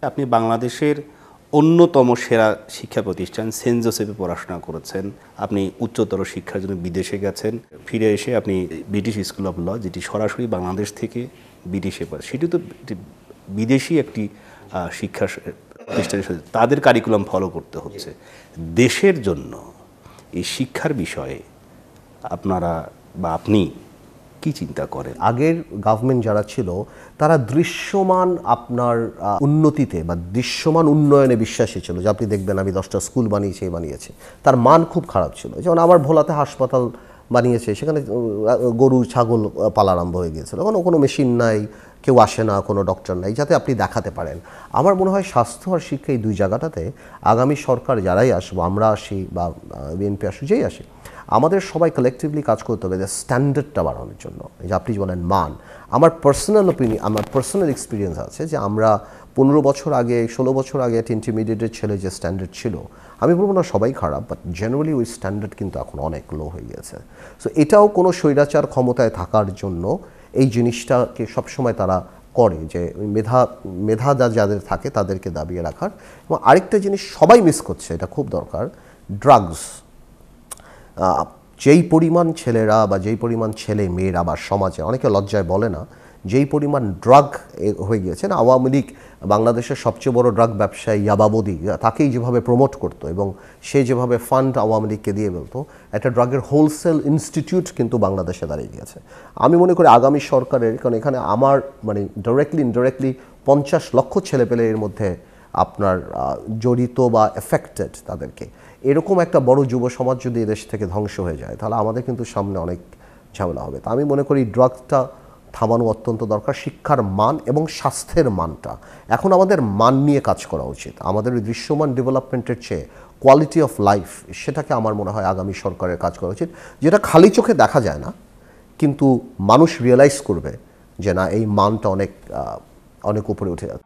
আপনি বাংলাদেশের অন্যতম সেরা শিক্ষা প্রতিষ্ঠান সেন্ট জোসেফে পড়াশোনা করেছেন, আপনি উচ্চতর শিক্ষার জন্য বিদেশে গেছেন, ফিরে এসে আপনি ব্রিটিশ স্কুল অফ ল, যেটি সরাসরি বাংলাদেশ থেকে বিদেশে পড়ে, সেটি তো বিদেশি একটি শিক্ষা প্রতিষ্ঠানের সাথে তাদের কারিকুলাম ফলো করতে হচ্ছে। দেশের জন্য এই শিক্ষার বিষয়ে আপনারা বা আপনি কি চিন্তা করেন? আগের গভর্নমেন্ট যারা ছিল তারা দৃশ্যমান আপনার উন্নতিতে বা দৃশ্যমান উন্নয়নে বিশ্বাসী ছিল, যে আপনি দেখবেন আমি 10টা স্কুল বানিয়েছে, তার মান খুব খারাপ ছিল। যেমন আমার ভোলাতে হাসপাতাল বানিয়েছে, সেখানে গরু ছাগল পালা আরম্ভ হয়ে গিয়েছিল, কোনো মেশিন নাই, কেউ আসে না, কোনো ডক্টর নাই যাতে আপনি দেখাতে পারেন। আমার মনে হয় স্বাস্থ্য আর শিক্ষা এই দুই জায়গাটাতে আগামী সরকার যারাই আসবো, আমরা আসি বা বিএনপি আসি, যেই আসি, আমাদের সবাই কালেকটিভলি কাজ করতে হবে যে স্ট্যান্ডার্ডটা বাড়ানোর জন্য। এই যে আপনি বলেন মান, আমার পার্সোনাল ওপিনিয়ন, আমার পার্সোনাল এক্সপিরিয়েন্স আছে যে আমরা 15 বছর আগে 16 বছর আগে একটা ইন্টারমিডিয়েটের ছেলে যে স্ট্যান্ডার্ড ছিল, আমি বলবো না সবাই খারাপ, বাট জেনারেলি ওই স্ট্যান্ডার্ড কিন্তু এখন অনেক লো হয়ে গেছে। সো এটাও কোনো স্বৈরাচার ক্ষমতায় থাকার জন্য এই জিনিসটাকে সবসময় তারা করে, যে মেধা যাদের থাকে তাদেরকে দাবিয়ে রাখার। এবং আরেকটা জিনিস সবাই মিস করছে, এটা খুব দরকার, ড্রাগস। যেই পরিমাণ ছেলেরা বা যেই পরিমাণ ছেলে মেয়েরা বা সমাজে, অনেকে লজ্জায় বলে না, যেই পরিমাণ ড্রাগ হয়ে গিয়েছে না, আওয়ামী লীগ বাংলাদেশের সবচেয়ে বড় ড্রাগ ব্যবসায়ী ইয়াবাবদি, তাকেই যেভাবে প্রমোট করতো এবং সে যেভাবে ফান্ড আওয়ামী লীগকে দিয়ে বলতো, একটা ড্রাগের হোলসেল ইনস্টিটিউট কিন্তু বাংলাদেশে দাঁড়িয়ে গিয়েছে। আমি মনে করি আগামী সরকারের, কারণ এখানে আমার মানে ডাইরেক্টলি ইনডাইরেক্টলি 50 লক্ষ ছেলেপেলে এর মধ্যে আপনার জড়িত বা এফেক্টেড, তাদেরকে এরকম একটা বড় যুব সমাজ যদি এদেশ থেকে ধ্বংস হয়ে যায়, তাহলে আমাদের কিন্তু সামনে অনেক ঝামেলা হবে। তা আমি মনে করি ড্রাগসটা থামানো অত্যন্ত দরকার। শিক্ষার মান এবং স্বাস্থ্যের মানটা, এখন আমাদের মান নিয়ে কাজ করা উচিত। আমাদের ওই দৃশ্যমান ডেভেলপমেন্টের চেয়ে কোয়ালিটি অফ লাইফ, সেটাকে আমার মনে হয় আগামী সরকারের কাজ করা উচিত, যেটা খালি চোখে দেখা যায় না, কিন্তু মানুষ রিয়েলাইজ করবে যে না, এই মানটা অনেক উপরে উঠে যাচ্ছে।